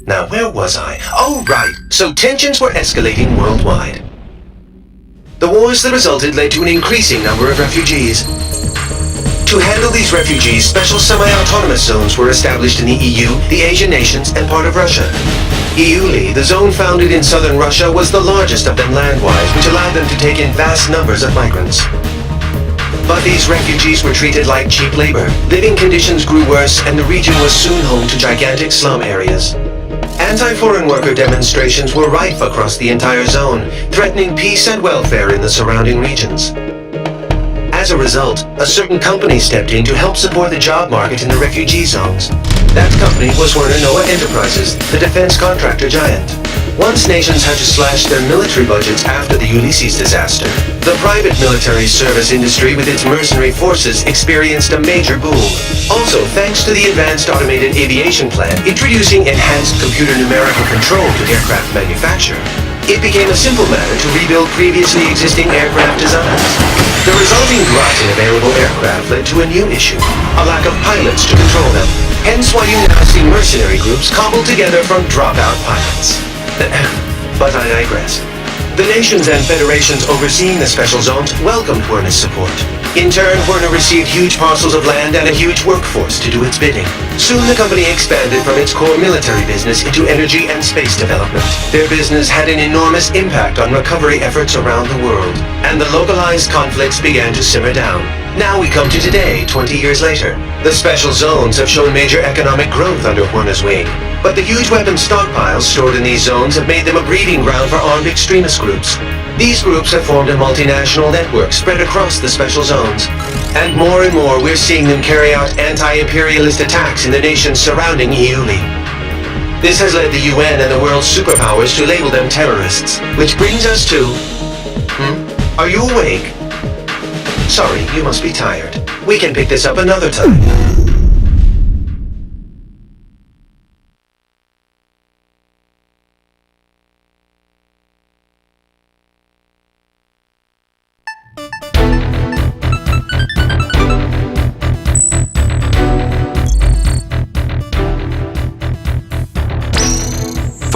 Now, where was I? Oh, right. So tensions were escalating worldwide. The wars that resulted led to an increasing number of refugees. To handle these refugees, special semi-autonomous zones were established in the EU, the Asian nations, and part of Russia. EULI, the zone founded in southern Russia, was the largest of them land-wise, which allowed them to take in vast numbers of migrants. But these refugees were treated like cheap labor. Living conditions grew worse, and the region was soon home to gigantic slum areas. Anti-foreign worker demonstrations were rife across the entire zone, threatening peace and welfare in the surrounding regions. As a result, a certain company stepped in to help support the job market in the refugee zones. That company was Werner Noah Enterprises, the defense contractor giant. Once nations had to slash their military budgets after the Ulysses disaster, the private military service industry with its mercenary forces experienced a major boom. Also, thanks to the Advanced Automated Aviation Plan introducing enhanced computer numerical control to aircraft manufacture, it became a simple matter to rebuild previously existing aircraft designs. The resulting glut in available aircraft led to a new issue, a lack of pilots to control them. Hence why you now see mercenary groups cobbled together from dropout pilots. But I digress. The nations and federations overseeing the special zones welcomed Werner's support. In turn, Werner received huge parcels of land and a huge workforce to do its bidding. Soon the company expanded from its core military business into energy and space development. Their business had an enormous impact on recovery efforts around the world, and the localized conflicts began to simmer down. Now we come to today, 20 years later. The special zones have shown major economic growth under Werner's wing, but the huge weapons stockpiles stored in these zones have made them a breeding ground for armed extremist groups. These groups have formed a multinational network spread across the special zones. And more we're seeing them carry out anti-imperialist attacks in the nations surrounding EULI. This has led the UN and the world's superpowers to label them terrorists, which brings us to... Are you awake? Sorry, you must be tired. We can pick this up another time.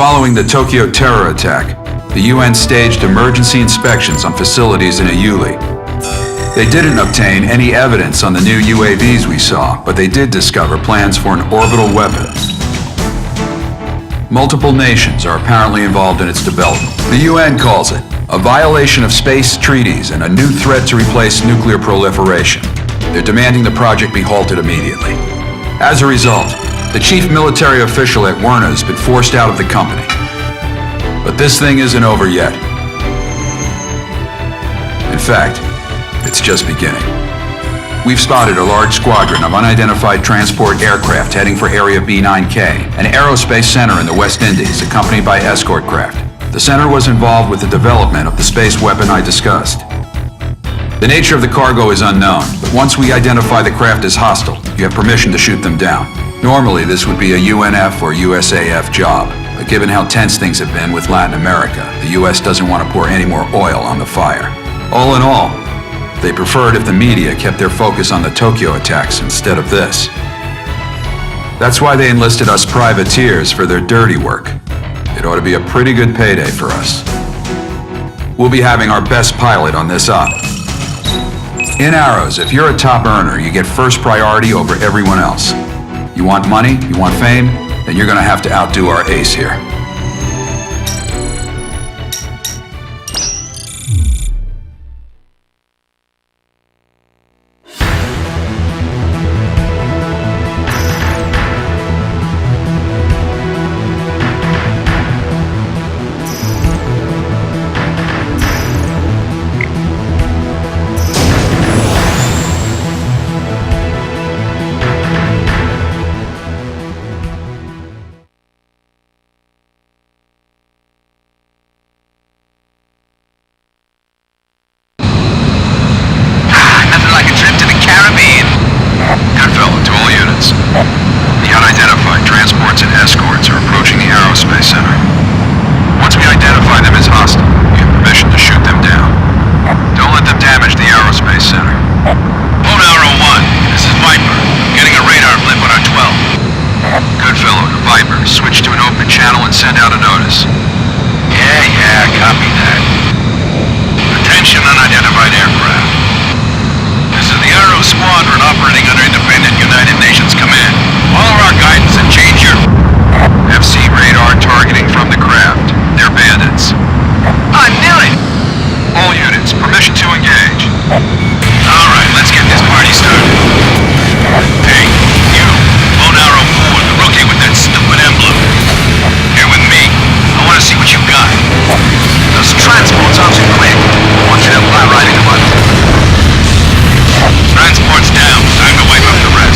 Following the Tokyo terror attack, the UN staged emergency inspections on facilities in EULI. They didn't obtain any evidence on the new UAVs we saw, but they did discover plans for an orbital weapon. Multiple nations are apparently involved in its development. The UN calls it a violation of space treaties and a new threat to replace nuclear proliferation. They're demanding the project be halted immediately. As a result, the chief military official at Werner has been forced out of the company. But this thing isn't over yet. In fact, it's just beginning. We've spotted a large squadron of unidentified transport aircraft heading for Area B9K, an aerospace center in the West Indies, accompanied by escort craft. The center was involved with the development of the space weapon I discussed. The nature of the cargo is unknown, but once we identify the craft as hostile, you have permission to shoot them down. Normally, this would be a UNF or USAF job, but given how tense things have been with Latin America, the US doesn't want to pour any more oil on the fire. All in all, they preferred if the media kept their focus on the Tokyo attacks instead of this. That's why they enlisted us privateers for their dirty work. It ought to be a pretty good payday for us. We'll be having our best pilot on this op. In Arrows, if you're a top earner, you get first priority over everyone else. You want money, you want fame, then you're gonna have to outdo our ace here. and send out a notice. Yeah, copy that. Attention unidentified aircraft. This is the Arrow Squadron operating under independent United Nations command. Follow our guidance and change your... FC radar targeting from the craft. They're bandits. I knew it! All units, permission to engage. Alright, let's get this party started. Hey, you, Lone Arrow 4, the rookie with that stupid emblem. Here with me. I want to see what you got. Those transports aren't too quick. I want you to fly right into one. Transport's down. Time to wipe up the rest.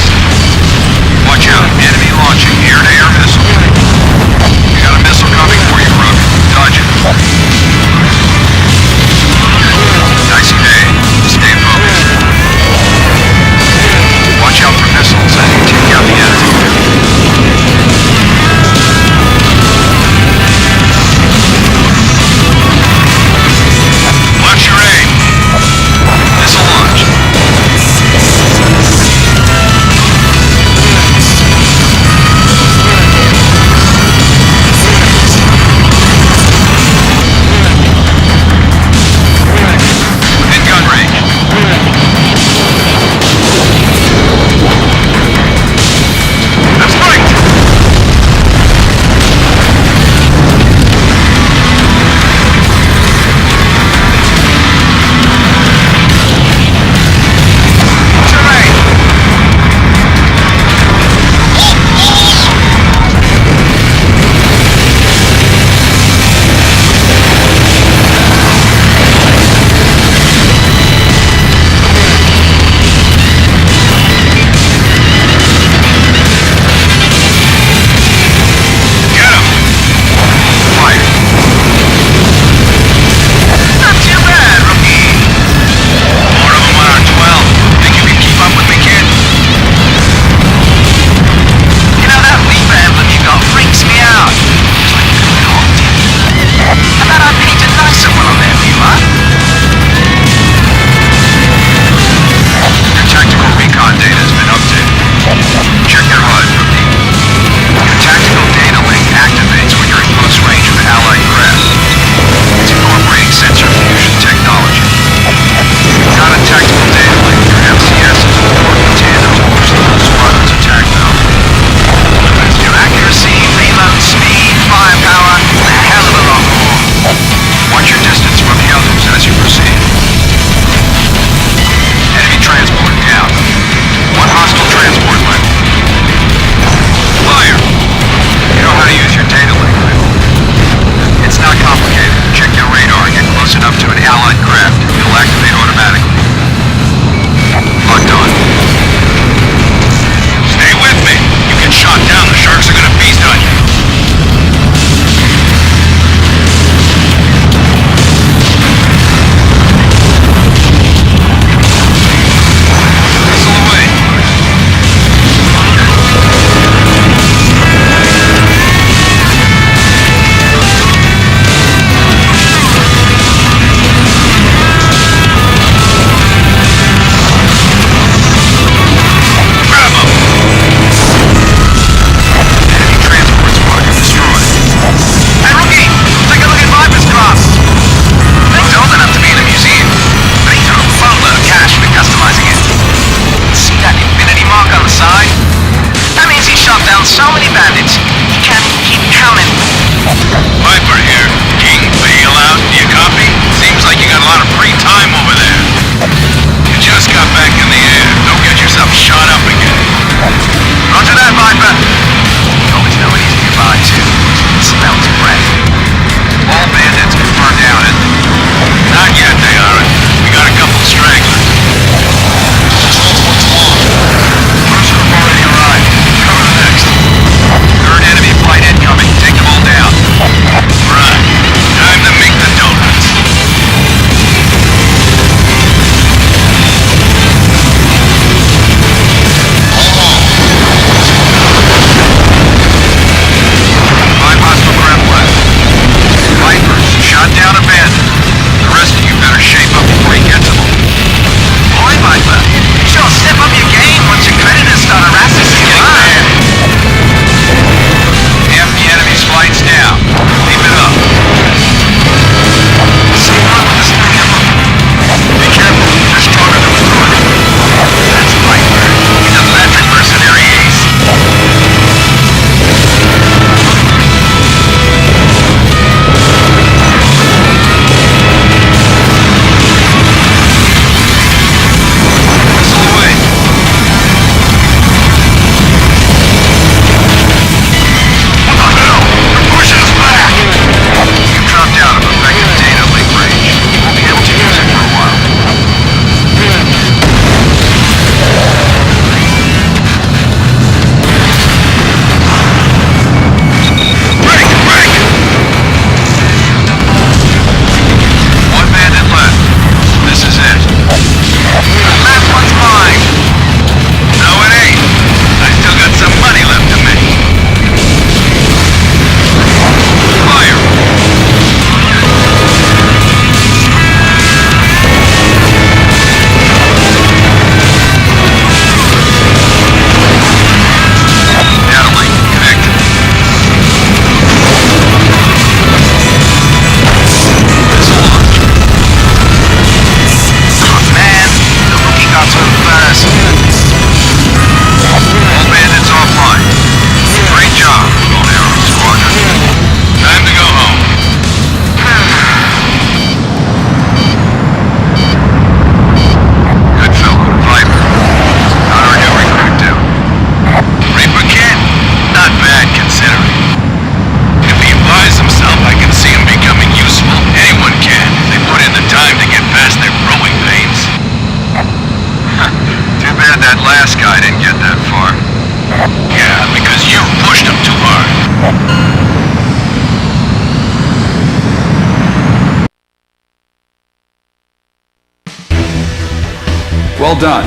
all done.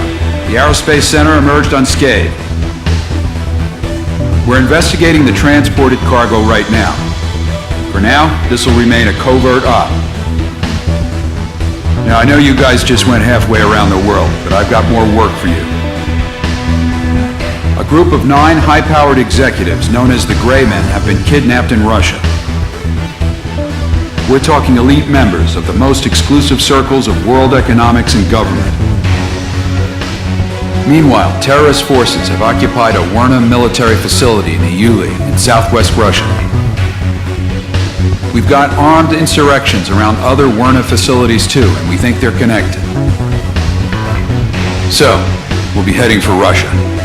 The Aerospace Center emerged unscathed. We're investigating the transported cargo right now. For now, this will remain a covert op. Now, I know you guys just went halfway around the world, but I've got more work for you. A group of 9 high-powered executives known as the Gray Men have been kidnapped in Russia. We're talking elite members of the most exclusive circles of world economics and government. Meanwhile, terrorist forces have occupied a Werna military facility in the Uli in southwest Russia. We've got armed insurrections around other Werna facilities too, and we think they're connected. So, we'll be heading for Russia.